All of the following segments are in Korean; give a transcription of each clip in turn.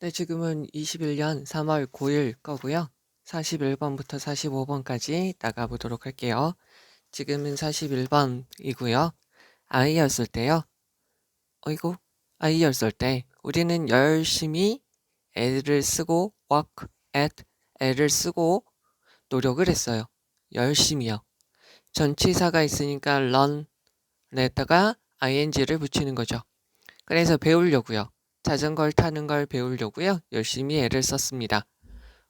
네, 지금은 21년 3월 9일 거고요. 41번부터 45번까지 나가보도록 할게요. 지금은 41번이고요. 아이였을 때요. 어이구, 아이였을 때 우리는 열심히 애를 쓰고 work at 애를 쓰고 노력을 했어요. 열심히요. 전치사가 있으니까 run에다가 ing를 붙이는 거죠. 그래서 배우려고요. 자전거를 타는 걸 배우려고요. 열심히 애를 썼습니다.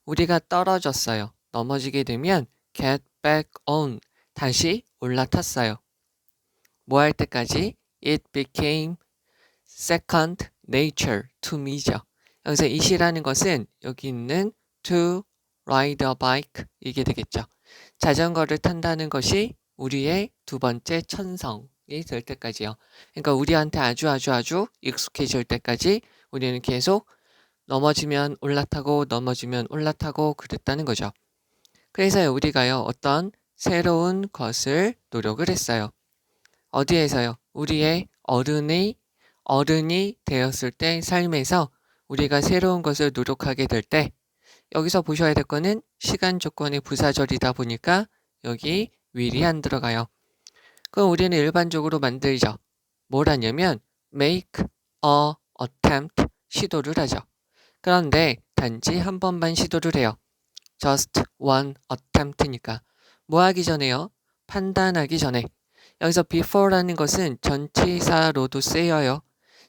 우리가 떨어졌어요. 넘어지게 되면 get back on, 다시 올라탔어요. 뭐 할 때까지? It became second nature to me죠. 여기서 it이라는 것은 여기 있는 to ride a bike 이게 되겠죠. 자전거를 탄다는 것이 우리의 두 번째 천성이 될 때까지요. 그러니까 우리한테 아주 익숙해질 때까지 우리는 계속 넘어지면 올라타고 넘어지면 올라타고 그랬다는 거죠. 그래서 우리가요, 어떤 새로운 것을 노력을 했어요. 어디에서요? 우리의 어른이 되었을 때 삶에서 우리가 새로운 것을 노력하게 될 때, 여기서 보셔야 될 거는 시간 조건의 부사절이다 보니까 여기 will이 안 들어가요. 그럼 우리는 일반적으로 만들죠. 뭘 하냐면 make a attempt, 시도를 하죠. 그런데 단지 한 번만 시도를 해요. just one attempt니까. 뭐 하기 전에요? 판단하기 전에. 여기서 before라는 것은 전치사로도 쓰여요.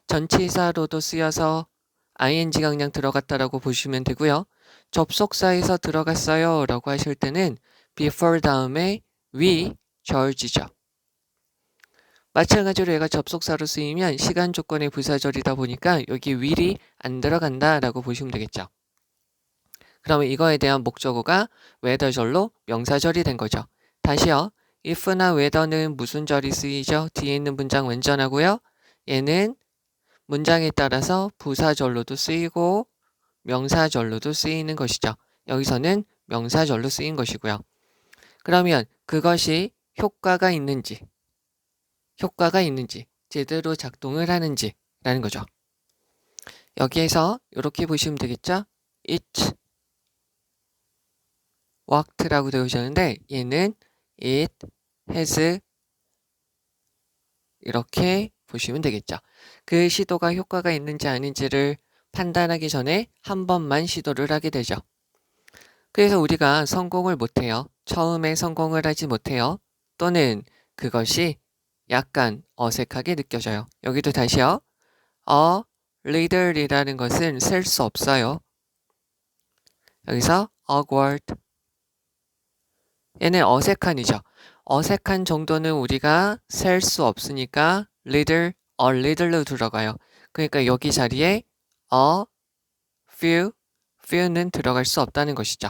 전치사로도 쓰여서 ing가 그냥 들어갔다라고 보시면 되고요. 접속사에서 들어갔어요 라고 하실 때는 before 다음에 we, George죠. 마찬가지로 얘가 접속사로 쓰이면 시간 조건의 부사절이다 보니까 여기 will이 안 들어간다 라고 보시면 되겠죠. 그러면 이거에 대한 목적어가 whether절로 명사절이 된 거죠. 다시요. if나 whether는 무슨 절이 쓰이죠? 뒤에 있는 문장 완전하고요. 얘는 문장에 따라서 부사절로도 쓰이고 명사절로도 쓰이는 것이죠. 여기서는 명사절로 쓰인 것이고요. 그러면 그것이 효과가 있는지 제대로 작동을 하는지 라는 거죠. 여기에서 이렇게 보시면 되겠죠? It worked라고 되어 있었는데 얘는 it has 이렇게 보시면 되겠죠. 그 시도가 효과가 있는지 아닌지를 판단하기 전에 한 번만 시도를 하게 되죠. 그래서 우리가 성공을 못해요. 처음에 성공을 하지 못해요. 또는 그것이 약간 어색하게 느껴져요. 여기도 다시요. a little이라는 것은 셀 수 없어요. 여기서 awkward. 얘는 어색한이죠. 어색한 정도는 우리가 셀 수 없으니까 a little로 들어가요. 그러니까 여기 자리에 a few는 들어갈 수 없다는 것이죠.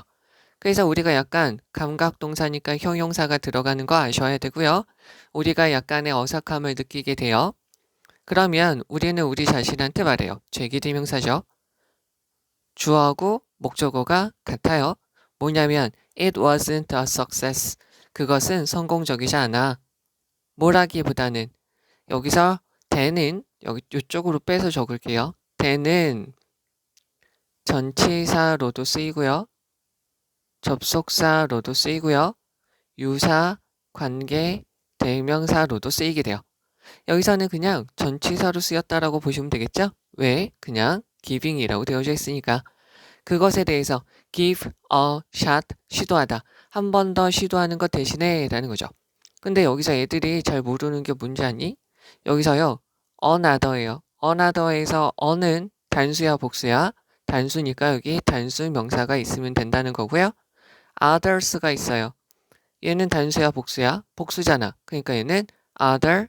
그래서 우리가 약간 감각동사니까 형용사가 들어가는 거 아셔야 되고요. 우리가 약간의 어색함을 느끼게 돼요. 그러면 우리는 우리 자신한테 말해요. 죄기대명사죠. 주어하고 목적어가 같아요. 뭐냐면 it wasn't a success. 그것은 성공적이지 않아. 뭐라기보다는 여기서 the는 여기 이쪽으로 빼서 적을게요. the는 전치사로도 쓰이고요. 접속사로도 쓰이고요. 유사, 관계, 대명사로도 쓰이게 돼요. 여기서는 그냥 전치사로 쓰였다라고 보시면 되겠죠? 왜? 그냥 giving이라고 되어져 있으니까. 그것에 대해서 give a shot, 시도하다. 한 번 더 시도하는 것 대신에 라는 거죠. 근데 여기서 애들이 잘 모르는 게 뭔지 아니? 여기서요. another예요. another에서 a는 단수야 복수야? 단수니까 여기 단수 명사가 있으면 된다는 거고요. others가 있어요. 얘는 단수야 복수야? 복수잖아. 그러니까 얘는 other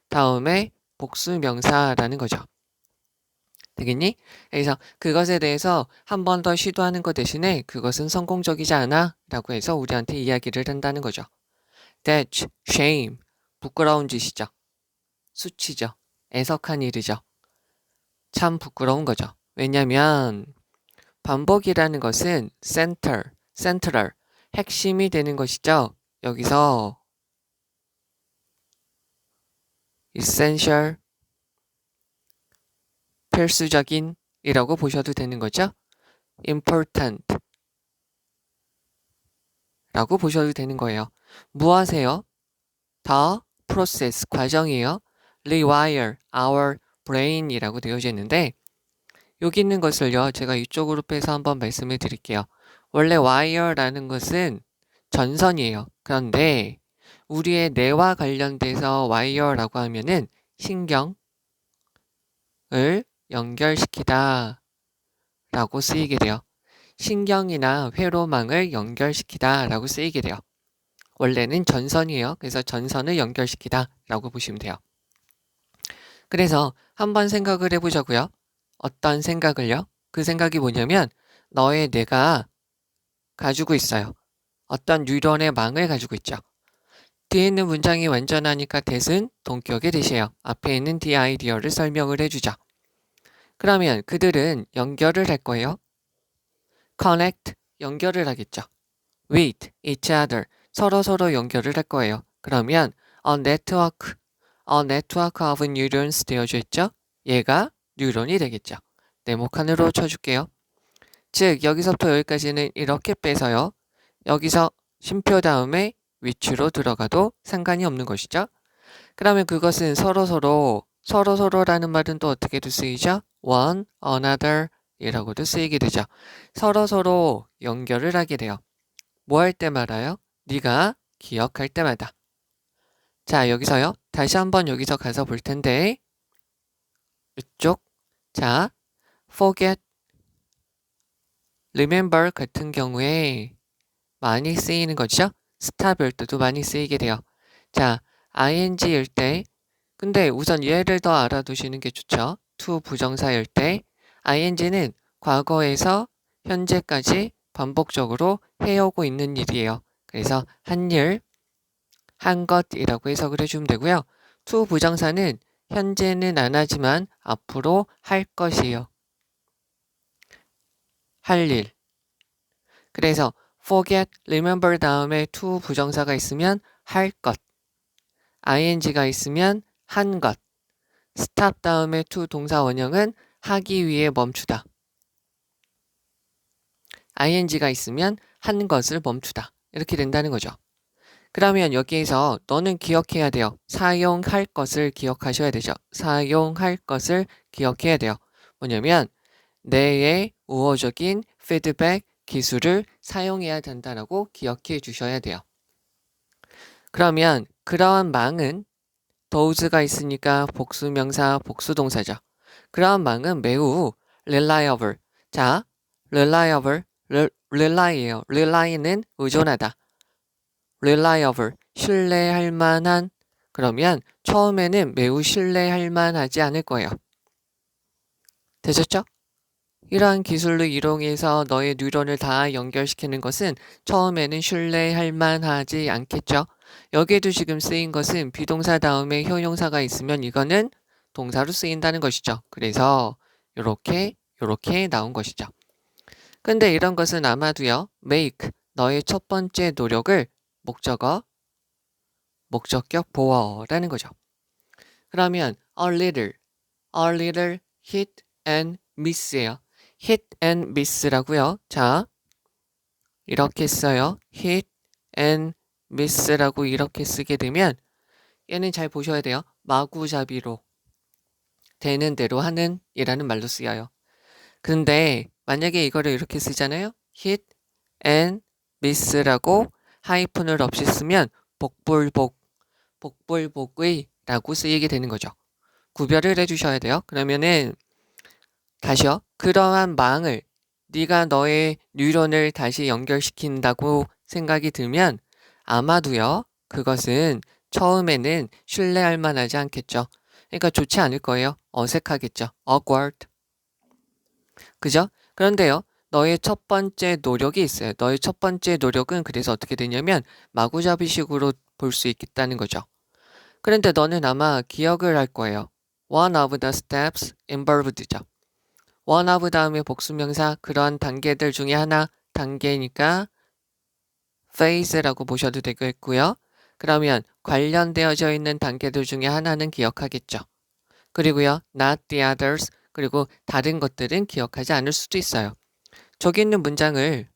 다음에 복수 명사라는 거죠. 되겠니? 그래서 그것에 대해서 한 번 더 시도하는 것 대신에 그것은 성공적이지 않아 라고 해서 우리한테 이야기를 한다는 거죠. That's shame. 부끄러운 짓이죠. 수치죠. 애석한 일이죠. 참 부끄러운 거죠. 왜냐면 반복이라는 것은 central, 핵심이 되는 것이죠. 여기서 essential, 필수적인 이라고 보셔도 되는 거죠. important 라고 보셔도 되는 거예요. 뭐 하세요? 더 process 과정이에요. rewire our brain 이라고 되어져 있는데 여기 있는 것을요. 제가 이쪽으로 빼서 한번 말씀을 드릴게요. 원래 wire라는 것은 전선이에요. 그런데 우리의 뇌와 관련돼서 wire라고 하면은 신경을 연결시키다 라고 쓰이게 돼요. 신경이나 회로망을 연결시키다 라고 쓰이게 돼요. 원래는 전선이에요. 그래서 전선을 연결시키다 라고 보시면 돼요. 그래서 한번 생각을 해보자고요. 어떤 생각을요? 그 생각이 뭐냐면 너의 뇌가 가지고 있어요. 어떤 뉴런의 망을 가지고 있죠. 뒤에 있는 문장이 완전하니까 that은 동격의 that이에요. 앞에 있는 the idea를 설명을 해주죠. 그러면 그들은 연결을 할 거예요. connect, 연결을 하겠죠. with each other, 서로 연결을 할 거예요. 그러면 a network of neurons 되어져 있죠. 얘가 뉴런이 되겠죠. 네모칸으로 쳐줄게요. 즉 여기서부터 여기까지는 이렇게 빼서요. 여기서 쉼표 다음에 위치로 들어가도 상관이 없는 것이죠. 그러면 그것은 서로라는 말은 또 어떻게도 쓰이죠? one, another 이라고도 쓰이게 되죠. 서로 연결을 하게 돼요. 뭐 할 때 말아요? 네가 기억할 때마다. 자, 여기서요. 다시 한번 여기서 가서 볼 텐데 이쪽. 자, forget, remember 같은 경우에 많이 쓰이는 거죠. stop일 때도 많이 쓰이게 돼요. 자, ing일 때 근데 우선 얘를 더 알아두시는 게 좋죠. to 부정사일 때 ing는 과거에서 현재까지 반복적으로 해오고 있는 일이에요. 그래서 한 일, 한 것이라고 해석을 해주면 되고요. to 부정사는 현재는 안 하지만 앞으로 할 것이에요. 할 일. 그래서 forget, remember 다음에 to 부정사가 있으면 할 것, ing가 있으면 한 것, stop 다음에 to 동사 원형은 하기 위해 멈추다. ing가 있으면 한 것을 멈추다. 이렇게 된다는 거죠. 그러면 여기에서 너는 기억해야 돼요. 사용할 것을 기억하셔야 되죠. 사용할 것을 기억해야 돼요. 뭐냐면 뇌의 우호적인 피드백 기술을 사용해야 된다라고 기억해 주셔야 돼요. 그러면 그러한 망은 those가 있으니까 복수명사 복수동사죠. 그러한 망은 매우 reliable. 자, rely예요. rely는 의존하다. reliable, 신뢰할 만한. 그러면 처음에는 매우 신뢰할 만하지 않을 거예요. 되셨죠? 이러한 기술을 이용해서 너의 뉴런을 다 연결시키는 것은 처음에는 신뢰할 만하지 않겠죠? 여기에도 지금 쓰인 것은 비동사 다음에 형용사가 있으면 이거는 동사로 쓰인다는 것이죠. 그래서 요렇게 나온 것이죠. 근데 이런 것은 아마도요. make, 너의 첫 번째 노력을 목적격 보어라는 거죠. 그러면 a little hit and miss예요. hit and miss라고요. 자, 이렇게 써요. hit and miss라고 이렇게 쓰게 되면 얘는 잘 보셔야 돼요. 마구잡이로 되는 대로 하는 이라는 말로 쓰여요. 근데 만약에 이거를 이렇게 쓰잖아요. hit and miss라고 하이픈을 없이 쓰면 복불복의 라고 쓰이게 되는 거죠. 구별을 해주셔야 돼요. 그러면은 다시요. 그러한 망을 네가 너의 뉴런을 다시 연결시킨다고 생각이 들면 아마도요. 그것은 처음에는 신뢰할 만하지 않겠죠. 그러니까 좋지 않을 거예요. 어색하겠죠. awkward. 그죠? 그런데요. 너의 첫 번째 노력이 있어요. 너의 첫 번째 노력은 그래서 어떻게 되냐면 마구잡이식으로 볼 수 있겠다는 거죠. 그런데 너는 아마 기억을 할 거예요. One of the steps involved죠. one of 다음에 복수명사 그런 단계들 중에 하나 단계니까 phase라고 보셔도 되겠고요. 그러면 관련되어져 있는 단계들 중에 하나는 기억하겠죠. 그리고요. not the others 그리고 다른 것들은 기억하지 않을 수도 있어요. 저기 있는 문장을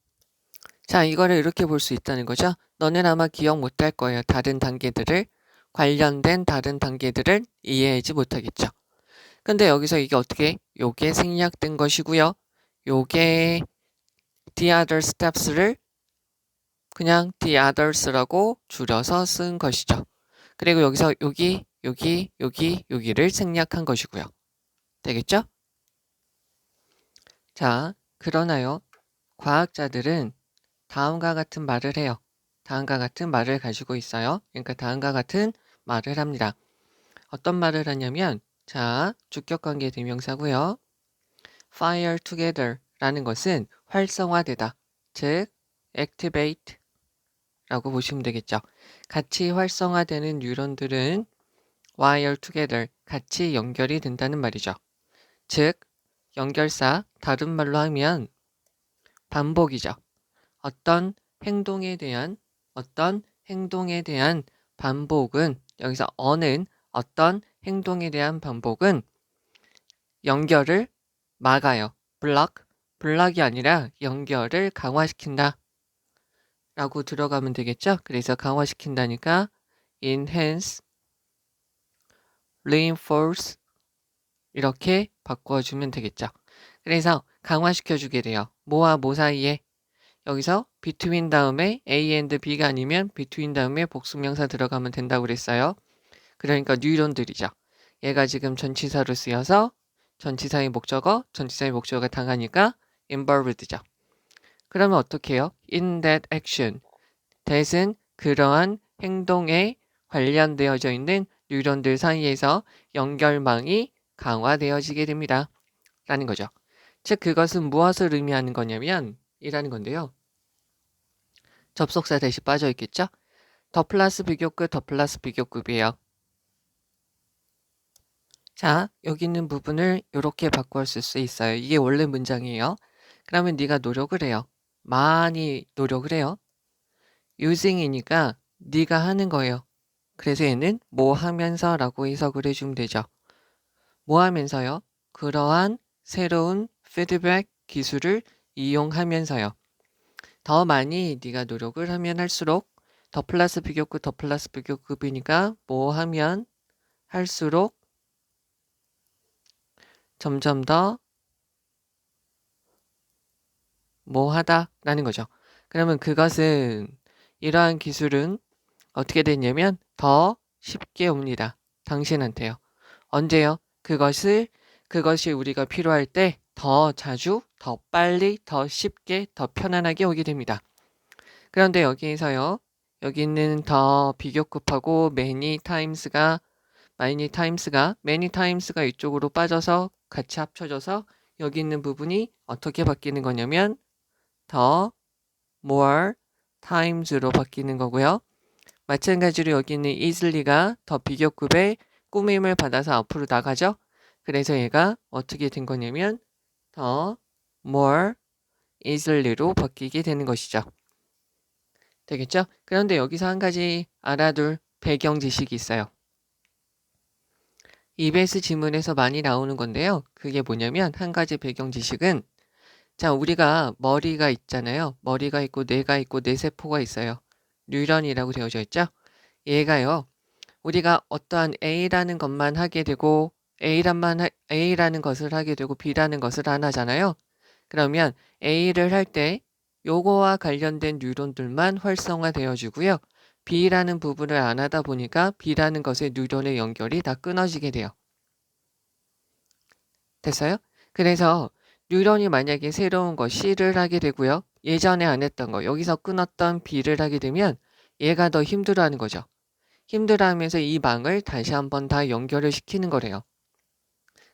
자, 이거를 이렇게 볼 수 있다는 거죠. 너는 아마 기억 못할 거예요. 다른 단계들을 관련된 다른 단계들을 이해하지 못하겠죠. 근데 여기서 이게 어떻게 요게 생략된 것이고요. 요게 the other steps를 그냥 the others라고 줄여서 쓴 것이죠. 그리고 여기서 여기를 생략한 것이고요. 되겠죠? 자, 그러나요. 과학자들은 다음과 같은 말을 해요. 다음과 같은 말을 가지고 있어요. 그러니까 다음과 같은 말을 합니다. 어떤 말을 하냐면 자, 주격관계 대명사고요. fire together 라는 것은 활성화되다. 즉, activate 라고 보시면 되겠죠. 같이 활성화되는 뉴런들은 wire together, 같이 연결이 된다는 말이죠. 즉, 연결사, 다른 말로 하면 반복이죠. 어떤 행동에 대한 반복은 여기서 어는 어떤 행동에 대한 반복은 연결을 막아요. 블락이 아니라 연결을 강화시킨다 라고 들어가면 되겠죠. 그래서 강화시킨다니까 enhance, reinforce 이렇게 바꿔주면 되겠죠. 그래서 강화시켜주게 돼요. 뭐와 뭐 사이에 여기서 between 다음에 A and B가 아니면 between 다음에 복수명사 들어가면 된다고 그랬어요. 그러니까 뉴런들이죠. 얘가 지금 전치사로 쓰여서 전치사의 목적어가 당하니까 involved죠. 그러면 어떻게 해요? In that action. that은 그러한 행동에 관련되어져 있는 뉴런들 사이에서 연결망이 강화되어지게 됩니다. 라는 거죠. 즉 그것은 무엇을 의미하는 거냐면 이라는 건데요. 접속사 대시 빠져 있겠죠? 더 플러스 비교급, 더 플러스 비교급이에요. 자, 여기 있는 부분을 이렇게 바꿔 쓸 수 있어요. 이게 원래 문장이에요. 그러면 네가 노력을 해요. 많이 노력을 해요. using이니까 네가 하는 거예요. 그래서 얘는 뭐 하면서 라고 해석을 해주면 되죠. 뭐 하면서요? 그러한 새로운 피드백 기술을 이용하면서요. 더 많이 네가 노력을 하면 할수록 더 플러스 비교급이니까 뭐 하면 할수록 점점 더 뭐 하다라는 거죠. 그러면 그것은 이러한 기술은 어떻게 됐냐면 더 쉽게 옵니다. 당신한테요. 언제요? 그것이 우리가 필요할 때 더 자주, 더 빨리, 더 쉽게, 더 편안하게 오게 됩니다. 그런데 여기에서요. 여기 있는 더 비교급하고 many times가 이쪽으로 빠져서 같이 합쳐져서 여기 있는 부분이 어떻게 바뀌는 거냐면 더 more times로 바뀌는 거고요. 마찬가지로 여기 있는 easily,가 더 비교급의 꾸밈을 받아서 앞으로 나가죠. 그래서 얘가 어떻게 된 거냐면 더 more easily로 바뀌게 되는 것이죠. 되겠죠? 그런데 여기서 한 가지 알아둘 배경 지식이 있어요. EBS 지문에서 많이 나오는 건데요. 그게 뭐냐면 한 가지 배경 지식은 자, 우리가 머리가 있잖아요. 머리가 있고 뇌가 있고 뇌세포가 있어요. 뉴런이라고 되어져 있죠. 얘가요. 우리가 어떠한 A라는 것만 하게 되고 A라는 것을 하게 되고 B라는 것을 안 하잖아요. 그러면 A를 할 때 요거와 관련된 뉴런들만 활성화되어 주고요. B라는 부분을 안 하다 보니까 B라는 것의 뉴런의 연결이 다 끊어지게 돼요. 됐어요? 그래서 뉴런이 만약에 새로운 거 C를 하게 되고요. 예전에 안 했던 거 여기서 끊었던 B를 하게 되면 얘가 더 힘들어하는 거죠. 힘들어하면서 이 망을 다시 한번 다 연결을 시키는 거래요.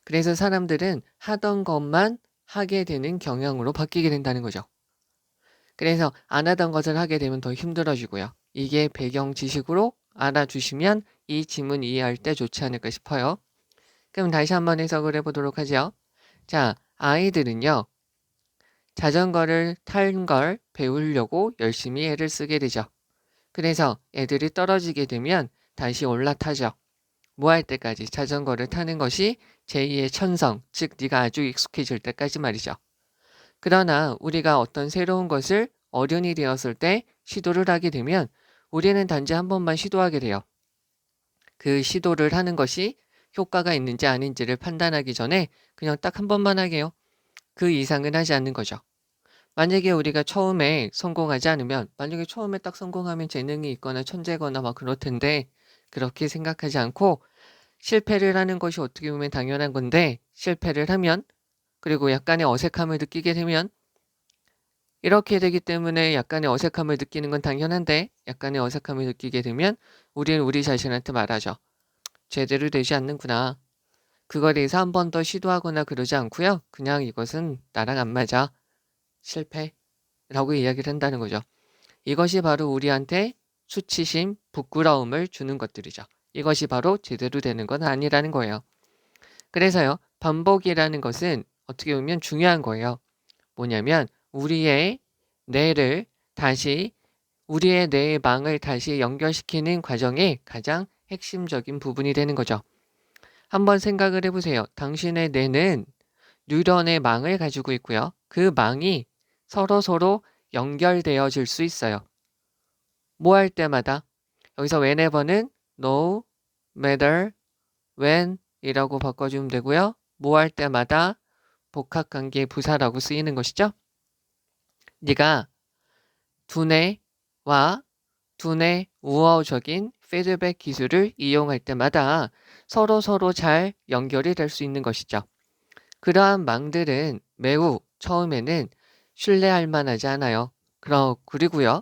그래서 사람들은 하던 것만 하게 되는 경향으로 바뀌게 된다는 거죠. 그래서 안 하던 것을 하게 되면 더 힘들어지고요. 이게 배경 지식으로 알아주시면 이 지문 이해할 때 좋지 않을까 싶어요. 그럼 다시 한번 해석을 해보도록 하죠. 자, 아이들은요. 자전거를 탄 걸 배우려고 열심히 애를 쓰게 되죠. 그래서 애들이 떨어지게 되면 다시 올라타죠. 뭐 할 때까지? 자전거를 타는 것이 제2의 천성, 즉 네가 아주 익숙해질 때까지 말이죠. 그러나 우리가 어떤 새로운 것을 어른이 되었을 때 시도를 하게 되면 우리는 단지 한 번만 시도하게 돼요. 그 시도를 하는 것이 효과가 있는지 아닌지를 판단하기 전에 그냥 딱 한 번만 하게요. 그 이상은 하지 않는 거죠. 만약에 우리가 처음에 성공하지 않으면, 만약에 처음에 딱 성공하면 재능이 있거나 천재거나 막 그럴 텐데 그렇게 생각하지 않고 실패를 하는 것이 어떻게 보면 당연한 건데, 실패를 하면 그리고 약간의 어색함을 느끼게 되면, 이렇게 되기 때문에 약간의 어색함을 느끼는 건 당연한데 약간의 어색함을 느끼게 되면 우리는 우리 자신한테 말하죠. 제대로 되지 않는구나. 그거에 대해서 한 번 더 시도하거나 그러지 않고요. 그냥 이것은 나랑 안 맞아. 실패라고 이야기를 한다는 거죠. 이것이 바로 우리한테 수치심, 부끄러움을 주는 것들이죠. 이것이 바로 제대로 되는 건 아니라는 거예요. 그래서요, 반복이라는 것은 어떻게 보면 중요한 거예요. 뭐냐면 우리의 뇌를 다시, 우리의 뇌의 망을 다시 연결시키는 과정의 가장 핵심적인 부분이 되는 거죠. 한번 생각을 해보세요. 당신의 뇌는 뉴런의 망을 가지고 있고요. 그 망이 서로 연결되어질 수 있어요. 뭐 할 때마다, 여기서 whenever는 no matter when 이라고 바꿔주면 되고요. 뭐 할 때마다 복합관계 부사라고 쓰이는 것이죠. 네가 두뇌와 두뇌 우호적인 피드백 기술을 이용할 때마다 서로 잘 연결이 될 수 있는 것이죠. 그러한 망들은 매우 처음에는 신뢰할 만하지 않아요. 그리고요,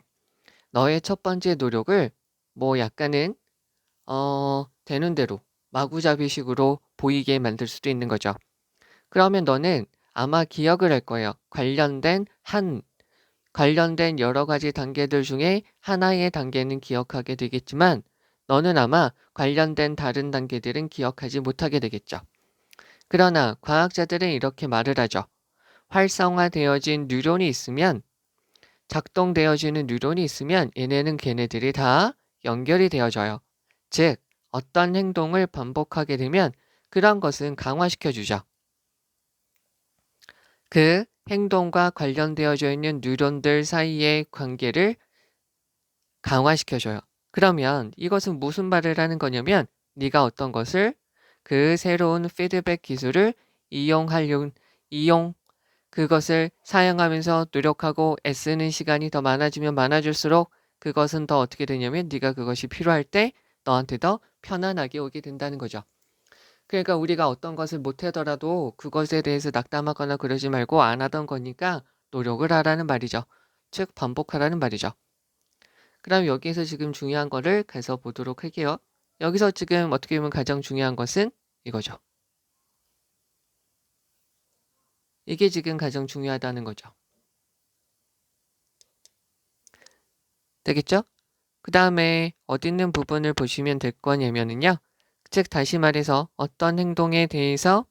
너의 첫 번째 노력을 뭐 약간은 되는 대로 마구잡이식으로 보이게 만들 수도 있는 거죠. 그러면 너는 아마 기억을 할 거예요. 관련된 여러 가지 단계들 중에 하나의 단계는 기억하게 되겠지만 너는 아마 관련된 다른 단계들은 기억하지 못하게 되겠죠. 그러나 과학자들은 이렇게 말을 하죠. 활성화되어진 뉴런이 있으면, 작동되어지는 뉴런이 있으면 얘네는 걔네들이 다 연결이 되어져요. 즉 어떤 행동을 반복하게 되면 그런 것은 강화시켜주죠. 그 행동과 관련되어져 있는 뉴런들 사이의 관계를 강화시켜줘요. 그러면 이것은 무슨 말을 하는 거냐면 네가 어떤 것을, 그 새로운 피드백 기술을 그것을 사용하면서 노력하고 애쓰는 시간이 더 많아지면 많아질수록 그것은 더 어떻게 되냐면 네가 그것이 필요할 때 너한테 더 편안하게 오게 된다는 거죠. 그러니까 우리가 어떤 것을 못하더라도 그것에 대해서 낙담하거나 그러지 말고 안 하던 거니까 노력을 하라는 말이죠. 즉 반복하라는 말이죠. 그럼 여기에서 지금 중요한 거를 가서 보도록 할게요. 여기서 지금 어떻게 보면 가장 중요한 것은 이거죠. 이게 지금 가장 중요하다는 거죠. 되겠죠? 그 다음에 어디 있는 부분을 보시면 될 거냐면요. 즉 다시 말해서 어떤 행동에 대해서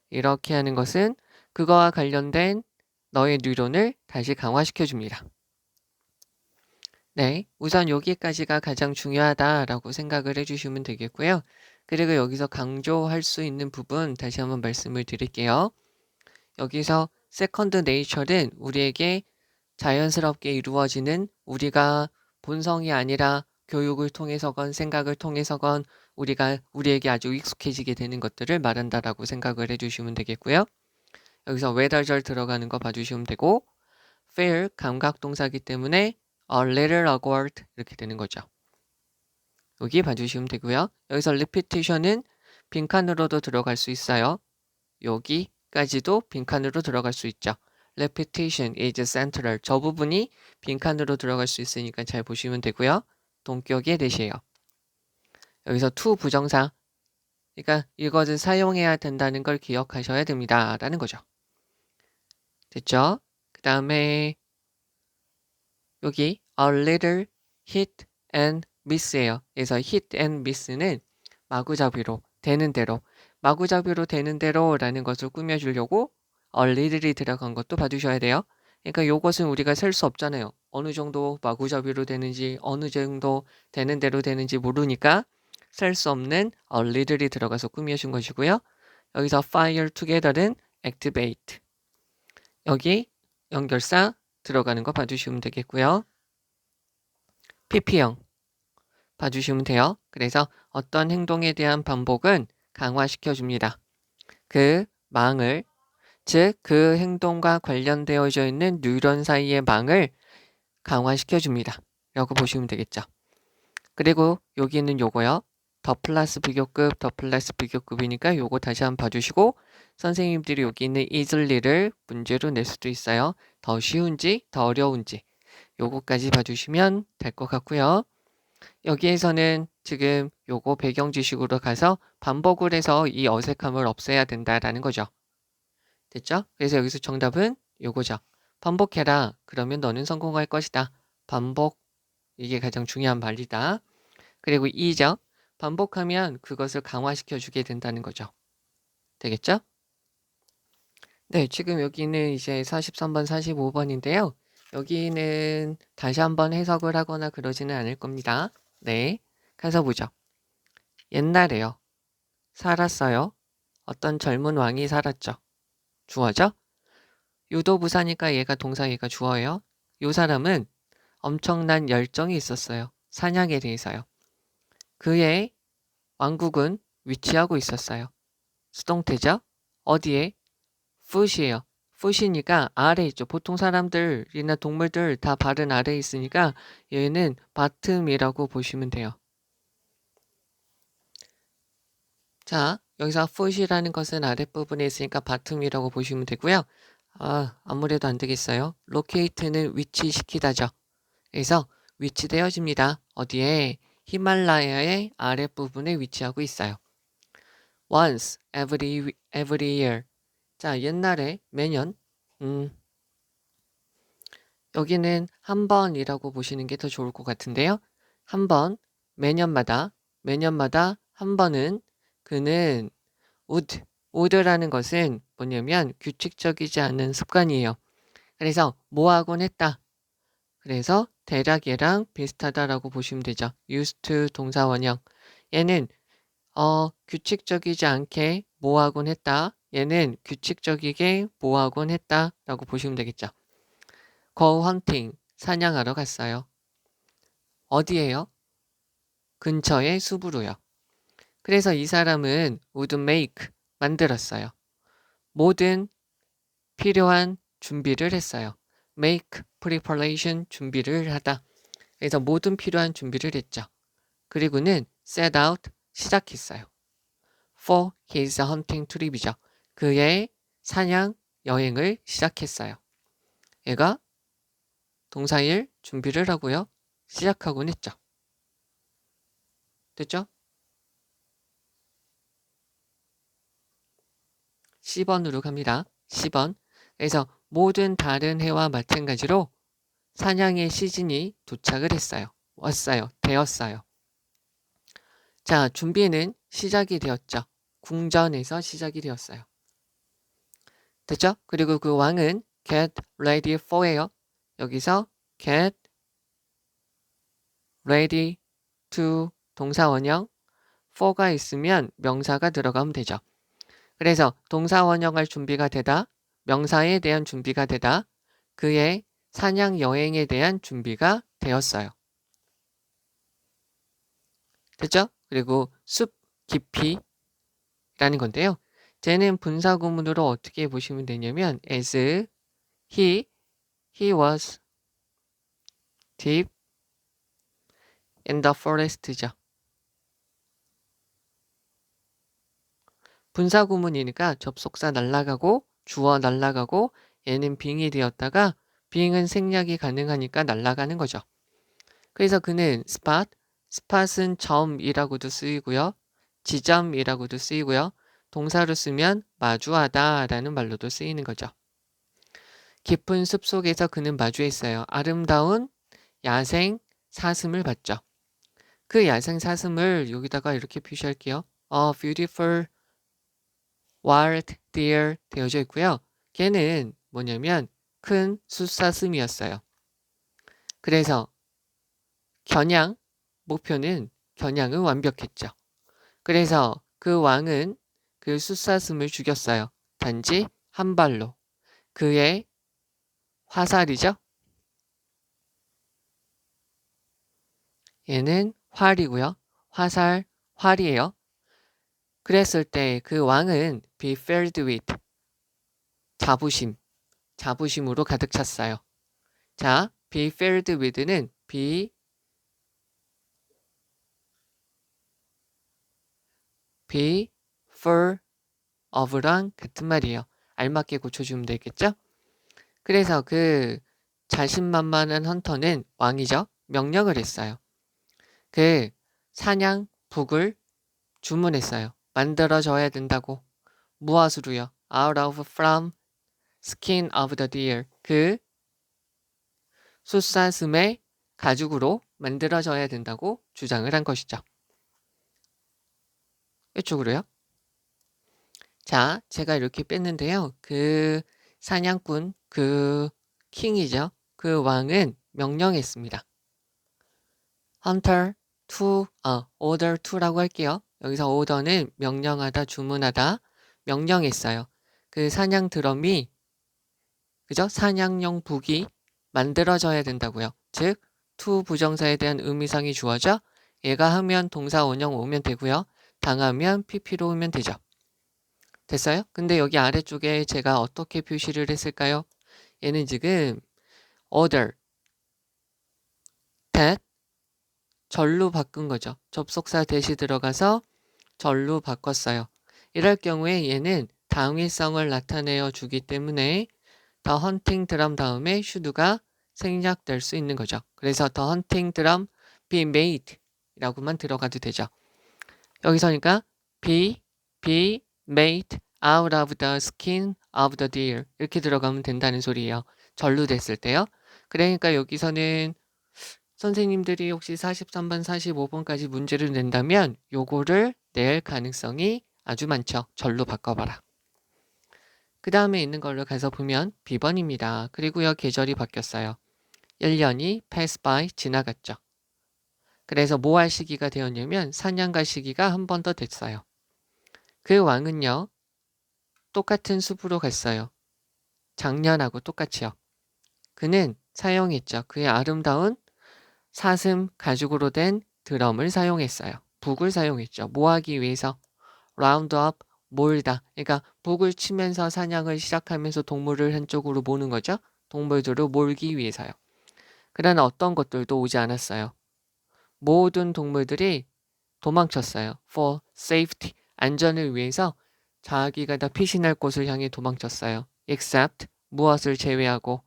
이렇게 하는 것은 그거와 관련된 너의 뉴런을 다시 강화시켜 줍니다. 네, 우선 여기까지가 가장 중요하다라고 생각을 해주시면 되겠고요. 그리고 여기서 강조할 수 있는 부분 다시 한번 말씀을 드릴게요. 여기서 세컨드 네이처는 우리에게 자연스럽게 이루어지는, 우리가 본성이 아니라 교육을 통해서건 생각을 통해서건 우리에게 아주 익숙해지게 되는 것들을 말한다라고 생각을 해주시면 되겠고요. 여기서 whether 들어가는 거 봐주시면 되고, feel 감각 동사기 때문에 a little awkward 이렇게 되는 거죠. 여기 봐주시면 되고요. 여기서 repetition은 빈칸으로도 들어갈 수 있어요. 여기까지도 빈칸으로 들어갈 수 있죠. repetition is central. 저 부분이 빈칸으로 들어갈 수 있으니까 잘 보시면 되고요. 동격의 대시예요. 여기서 to 부정사. 그러니까 이것을 사용해야 된다는 걸 기억하셔야 됩니다. 라는 거죠. 됐죠? 그 다음에 여기 a little hit and miss예요. 그래서 hit and miss는 마구잡이로 되는 대로, 마구잡이로 되는 대로라는 것을 꾸며주려고 a little이 들어간 것도 봐주셔야 돼요. 그러니까 이것은 우리가 셀 수 없잖아요. 어느 정도 마구잡이로 되는지 어느 정도 되는 대로 되는지 모르니까 셀 수 없는 a little이 들어가서 꾸며준 것이고요. 여기서 fire together는 activate. 여기 연결사 들어가는 거 봐주시면 되겠고요. PP형 봐주시면 돼요. 그래서 어떤 행동에 대한 반복은 강화시켜줍니다. 그 망을, 즉 그 행동과 관련되어져 있는 뉴런 사이의 망을 강화시켜줍니다. 라고 보시면 되겠죠. 그리고 여기는 요거요. 더 플러스 비교급, 더 플러스 비교급이니까 요거 다시 한번 봐주시고 선생님들이 여기 있는 easly를 문제로 낼 수도 있어요. 더 쉬운지 더 어려운지 요거까지 봐주시면 될 것 같고요. 여기에서는 지금 요거 배경 지식으로 가서 반복을 해서 이 어색함을 없애야 된다라는 거죠. 됐죠? 그래서 여기서 정답은 요거죠. 반복해라. 그러면 너는 성공할 것이다. 반복. 이게 가장 중요한 말이다. 그리고 2죠. 반복하면 그것을 강화시켜 주게 된다는 거죠. 되겠죠? 네, 지금 여기는 이제 43번, 45번인데요. 여기는 다시 한번 해석을 하거나 그러지는 않을 겁니다. 네, 가서 보죠. 옛날에요. 살았어요. 어떤 젊은 왕이 살았죠. 주어죠? 유도부사니까 얘가 동사, 얘가 주어예요. 이 사람은 엄청난 열정이 있었어요. 사냥에 대해서요. 그의 왕국은 위치하고 있었어요. 수동태죠? 어디에? 풋이에요. 풋이니까 아래 있죠. 보통 사람들이나 동물들 다 발은 아래에 있으니까 얘는 바텀이라고 보시면 돼요. 자, 여기서 풋이라는 것은 아랫부분에 있으니까 바텀이라고 보시면 되고요. 아무래도 안 되겠어요. locate는 위치시키다죠. 그래서 위치되어집니다. 어디에? 히말라야의 아랫부분에 위치하고 있어요. once, every year. 자, 옛날에 매년 여기는 한 번이라고 보시는 게 더 좋을 것 같은데요. 한 번, 매년마다 한 번은 그는 would라는 것은 뭐냐면 규칙적이지 않은 습관이에요. 그래서 뭐 하곤 했다. 그래서 대략 얘랑 비슷하다라고 보시면 되죠. used to 동사 원형. 얘는 규칙적이지 않게 뭐 하곤 했다. 얘는 규칙적이게 뭐 하곤 했다 라고 보시면 되겠죠. go hunting, 사냥하러 갔어요. 어디에요? 근처의 숲으로요. 그래서 이 사람은 would make, 만들었어요. 모든 필요한 준비를 했어요. make, preparation, 준비를 하다. 그래서 모든 필요한 준비를 했죠. 그리고는 set out, 시작했어요. for his hunting trip이죠. 그의 사냥 여행을 시작했어요. 얘가 동사일 준비를 하고요. 시작하곤 했죠. 됐죠? 10번으로 갑니다. 10번. 그래서 모든 다른 해와 마찬가지로 사냥의 시즌이 도착을 했어요. 되었어요. 자, 준비는 시작이 되었죠. 궁전에서 시작이 되었어요. 됐죠? 그리고 그 왕은 get ready for예요. 여기서 get ready to 동사 원형 for가 있으면 명사가 들어가면 되죠. 그래서 동사 원형할 준비가 되다, 명사에 대한 준비가 되다, 그의 사냥 여행에 대한 준비가 되었어요. 됐죠? 그리고 숲 깊이라는 건데요. 쟤는 분사 구문으로 어떻게 보시면 되냐면 as he was deep in the forest죠. 분사 구문이니까 접속사 날라가고 주어 날라가고 얘는 빙이 되었다가 빙은 생략이 가능하니까 날아가는 거죠. 그래서 그는 스팟은 점이라고도 쓰이고요. 지점이라고도 쓰이고요. 동사로 쓰면 마주하다 라는 말로도 쓰이는 거죠. 깊은 숲속에서 그는 마주했어요. 아름다운 야생 사슴을 봤죠. 그 야생 사슴을 여기다가 이렇게 표시할게요. beautiful wild deer 되어져 있고요. 걔는 뭐냐면 큰 숫사슴이었어요. 그래서 목표는 겨냥은 완벽했죠. 그래서 그 왕은 그 숫사슴을 죽였어요. 단지 한 발로. 그의 화살이죠. 얘는 활이고요. 화살, 활이에요. 그랬을 때 그 왕은 be filled with 자부심으로 가득 찼어요. 자, be filled with는 be full of랑 같은 말이에요. 알맞게 고쳐주면 되겠죠? 그래서 그 자신만만한 헌터는 왕이죠. 명령을 했어요. 그 사냥 북을 주문했어요. 만들어져야 된다고. 무엇으로요? Out of from skin of the deer. 그 숫사슴의 가죽으로 만들어져야 된다고 주장을 한 것이죠. 이쪽으로요. 자, 제가 이렇게 뺐는데요. 그 사냥꾼, 그 킹이죠. 그 왕은 명령했습니다. Hunter to, order to라고 할게요. 여기서 order는 명령하다, 주문하다, 명령했어요. 그 사냥 드럼이, 그죠? 사냥용 북이 만들어져야 된다고요. 즉, to 부정사에 대한 의미상이 주어져 얘가 하면 동사 원형 오면 되고요. 당하면 pp로 오면 되죠. 됐어요? 근데 여기 아래쪽에 제가 어떻게 표시를 했을까요? 얘는 지금 order, that, 절로 바꾼 거죠. 접속사 대시 들어가서 절로 바꿨어요. 이럴 경우에 얘는 당위성을 나타내어 주기 때문에 the hunting drum 다음에 should가 생략될 수 있는 거죠. 그래서 the hunting drum be made 라고만 들어가도 되죠. 여기서니까 be made out of the skin of the deer 이렇게 들어가면 된다는 소리예요. 절로 됐을 때요. 그러니까 여기서는 선생님들이 혹시 43번, 45번까지 문제를 낸다면 요거를 낼 가능성이 아주 많죠. 절로 바꿔봐라. 그 다음에 있는 걸로 가서 보면 B번입니다. 그리고요 계절이 바뀌었어요. 1년이 pass by 지나갔죠. 그래서 뭐 할 시기가 되었냐면 사냥갈 시기가 한 번 더 됐어요. 그 왕은요 똑같은 숲으로 갔어요. 작년하고 똑같이요. 그는 사용했죠. 그의 아름다운 사슴 가죽으로 된 드럼을 사용했어요. 북을 사용했죠. 뭐 하기 위해서? 라운드 업, 몰다. 그러니까 북을 치면서 사냥을 시작하면서 동물을 한쪽으로 모는 거죠. 동물들을 몰기 위해서요. 그러나 어떤 것들도 오지 않았어요. 모든 동물들이 도망쳤어요. For safety, 안전을 위해서 자기가 다 피신할 곳을 향해 도망쳤어요. Except, 무엇을 제외하고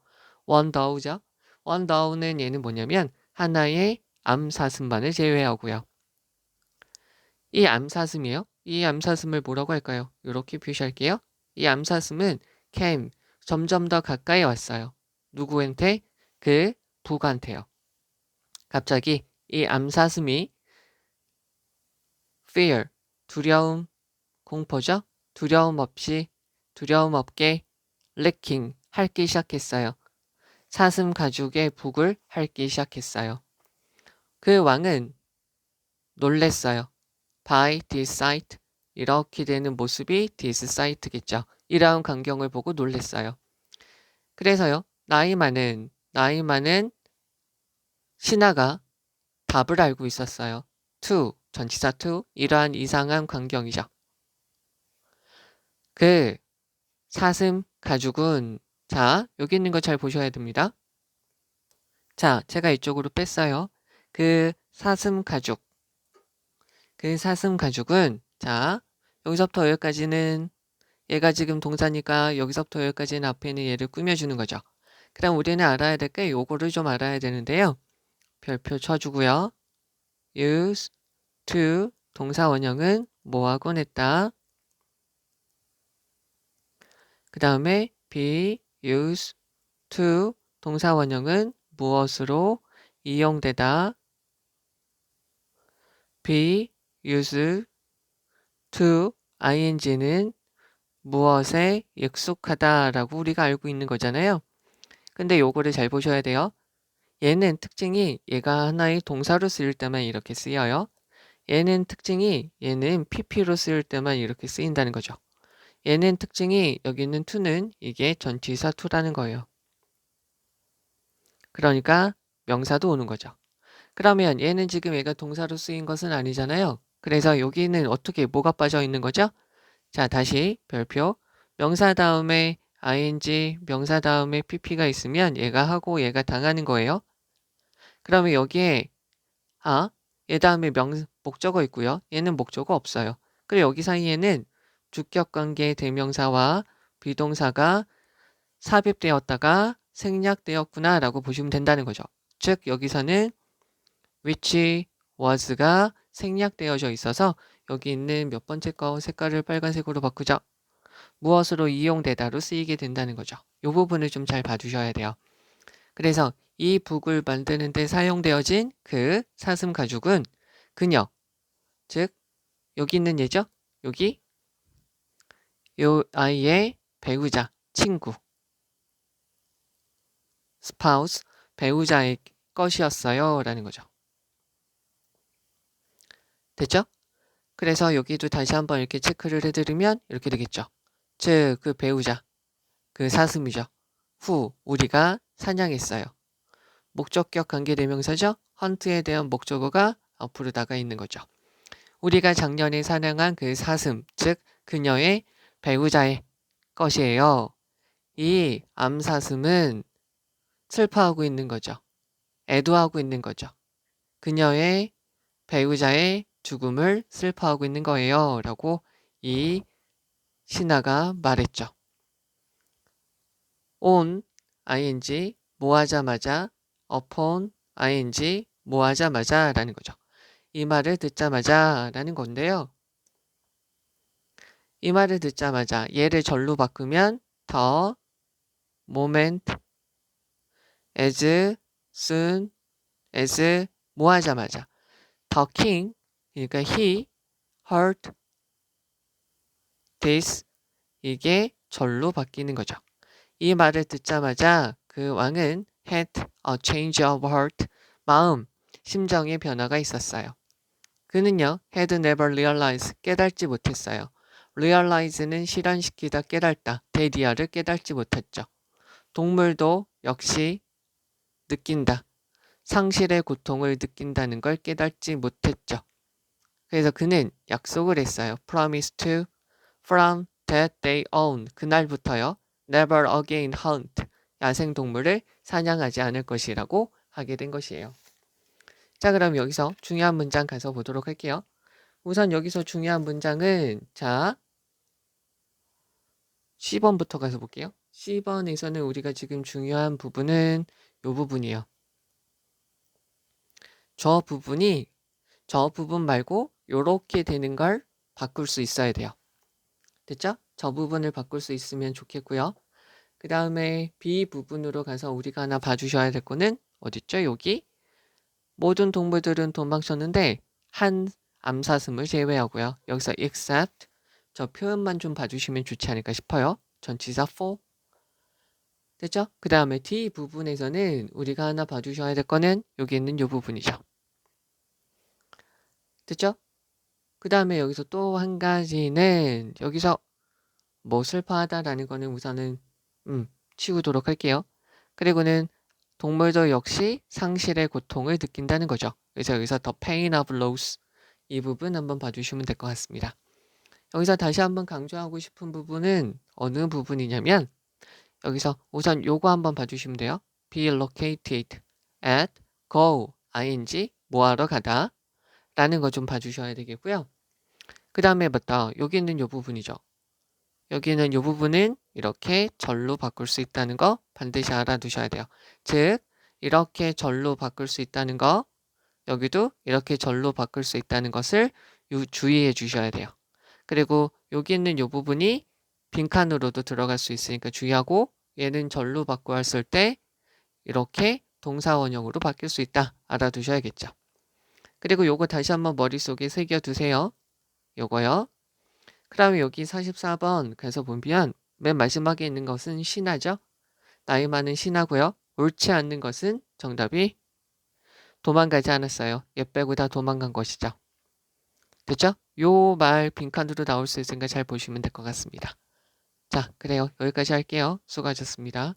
one dow죠. one dow는 얘는 뭐냐면 하나의 암사슴만을 제외하고요. 이 암사슴이요. 이 암사슴을 뭐라고 할까요? 이렇게 표시할게요. 이 암사슴은 came, 점점 더 가까이 왔어요. 누구한테? 그 북한테요. 갑자기 이 암사슴이 fear, 두려움, 공포죠? 두려움 없게 licking, 핥기 시작했어요. 사슴 가죽의 북을 핥기 시작했어요. 그 왕은 놀랬어요. by this sight, 이렇게 되는 모습이 this sight겠죠. 이러한 광경을 보고 놀랬어요. 그래서요. 나이 많은 신하가 답을 알고 있었어요. to, 전치사 to, 이러한 이상한 광경이죠. 그 사슴 가죽은 자, 여기 있는 거 잘 보셔야 됩니다. 자, 제가 이쪽으로 뺐어요. 그 사슴 가죽은 자, 여기서부터 여기까지는 얘가 지금 동사니까 여기서부터 여기까지는 앞에는 얘를 꾸며주는 거죠. 그럼 우리는 알아야 될 게 요거를 좀 알아야 되는데요. 별표 쳐주고요. use to 동사 원형은 뭐하고 냈다. 그 다음에 be used to 동사 원형은 무엇으로 이용되다. be used to ing는 무엇에 익숙하다라고 우리가 알고 있는 거잖아요. 근데 요거를 잘 보셔야 돼요. 얘는 특징이 얘가 하나의 동사로 쓰일 때만 이렇게 쓰여요. 얘는 특징이 얘는 pp로 쓰일 때만 이렇게 쓰인다는 거죠. 얘는 특징이 여기 있는 to는 이게 전치사 to라는 거예요. 그러니까 명사도 오는 거죠. 그러면 얘는 지금 얘가 동사로 쓰인 것은 아니잖아요. 그래서 여기는 어떻게 뭐가 빠져 있는 거죠? 자, 다시 별표. 명사 다음에 ing, 명사 다음에 pp가 있으면 얘가 하고 얘가 당하는 거예요. 그러면 여기에 얘 다음에 목적어 있고요. 얘는 목적어 없어요. 그리고 여기 사이에는 주격관계 대명사와 비동사가 삽입되었다가 생략되었구나 라고 보시면 된다는 거죠. 즉 여기서는 which was가 생략되어져 있어서 여기 있는 몇 번째 거 색깔을 빨간색으로 바꾸죠. 무엇으로 이용되다로 쓰이게 된다는 거죠. 이 부분을 좀 잘 봐주셔야 돼요. 그래서 이 북을 만드는 데 사용되어진 그 사슴 가죽은 그녀, 즉 여기 있는 얘죠. 여기 요 아이의 배우자, 친구, spouse, 배우자의 것이었어요 라는 거죠. 됐죠? 그래서 여기도 다시 한번 이렇게 체크를 해드리면 이렇게 되겠죠. 즉 그 배우자, 그 사슴이죠. 후, 우리가 사냥했어요. 목적격 관계대명사죠. 헌트에 대한 목적어가 앞으로다가 있는 거죠. 우리가 작년에 사냥한 그 사슴, 즉 그녀의 배우자의 것이에요. 이 암사슴은 슬퍼하고 있는 거죠. 애도하고 있는 거죠. 그녀의 배우자의 죽음을 슬퍼하고 있는 거예요. 라고 이 신하가 말했죠. on, ing, 뭐하자마자, upon, ing, 뭐하자마자 라는 거죠. 이 말을 듣자마자 라는 건데요. 이 말을 듣자마자 얘를 절로 바꾸면 the moment, as soon as 뭐하자마자 the king, 그러니까 he heard this, 이게 절로 바뀌는 거죠. 이 말을 듣자마자 그 왕은 had a change of heart, 마음, 심정의 변화가 있었어요. 그는요, had never realized, 깨닫지 못했어요. realize는 실현시키다, 깨닫다, 데디아를 깨닫지 못했죠. 동물도 역시 느낀다. 상실의 고통을 느낀다는 걸 깨닫지 못했죠. 그래서 그는 약속을 했어요. promise to, from that day on, 그날부터요. never again hunt, 야생동물을 사냥하지 않을 것이라고 하게 된 것이에요. 자, 그럼 여기서 중요한 문장 가서 보도록 할게요. 우선 여기서 중요한 문장은 자 10번부터 가서 볼게요. 10번에서는 우리가 지금 중요한 부분은 이 부분이에요. 저 부분 말고 요렇게 되는 걸 바꿀 수 있어야 돼요. 됐죠? 저 부분을 바꿀 수 있으면 좋겠고요. 그 다음에 B 부분으로 가서 우리가 하나 봐주셔야 될 거는 어딨죠? 여기 모든 동물들은 도망쳤는데 한 암사슴을 제외하고요. 여기서 except 저 표현만 좀 봐주시면 좋지 않을까 싶어요. 전치사 for. 됐죠? 그 다음에 D 부분에서는 우리가 하나 봐주셔야 될 거는 여기 있는 이 부분이죠. 됐죠? 그 다음에 여기서 또 한 가지는 여기서 뭐 슬퍼하다라는 거는 우선은 치우도록 할게요. 그리고는 동물도 역시 상실의 고통을 느낀다는 거죠. 그래서 여기서 the pain of loss 이 부분 한번 봐주시면 될 것 같습니다. 여기서 다시 한번 강조하고 싶은 부분은 어느 부분이냐면 여기서 우선 요거 한번 봐주시면 돼요. be located at, go, ing, 뭐하러 가다 라는 거 좀 봐주셔야 되겠고요. 그 다음에 맞다. 여기 있는 요 부분이죠. 여기는 이 부분은 이렇게 절로 바꿀 수 있다는 거 반드시 알아두셔야 돼요. 즉 이렇게 절로 바꿀 수 있다는 거 여기도 이렇게 절로 바꿀 수 있다는 것을 주의해 주셔야 돼요. 그리고 여기 있는 이 부분이 빈칸으로도 들어갈 수 있으니까 주의하고 얘는 절로 바꾸었을 때 이렇게 동사 원형으로 바뀔 수 있다. 알아두셔야겠죠. 그리고 요거 다시 한번 머릿속에 새겨두세요. 요거요. 그 다음에 여기 44번 가서 보면 맨 마지막에 있는 것은 신하죠. 나이 많은 신하고요. 옳지 않는 것은 정답이 도망가지 않았어요. 얘 빼고 다 도망간 것이죠. 됐죠? 요 말 빈칸으로 나올 수 있으니까 잘 보시면 될 것 같습니다. 자, 그래요. 여기까지 할게요. 수고하셨습니다.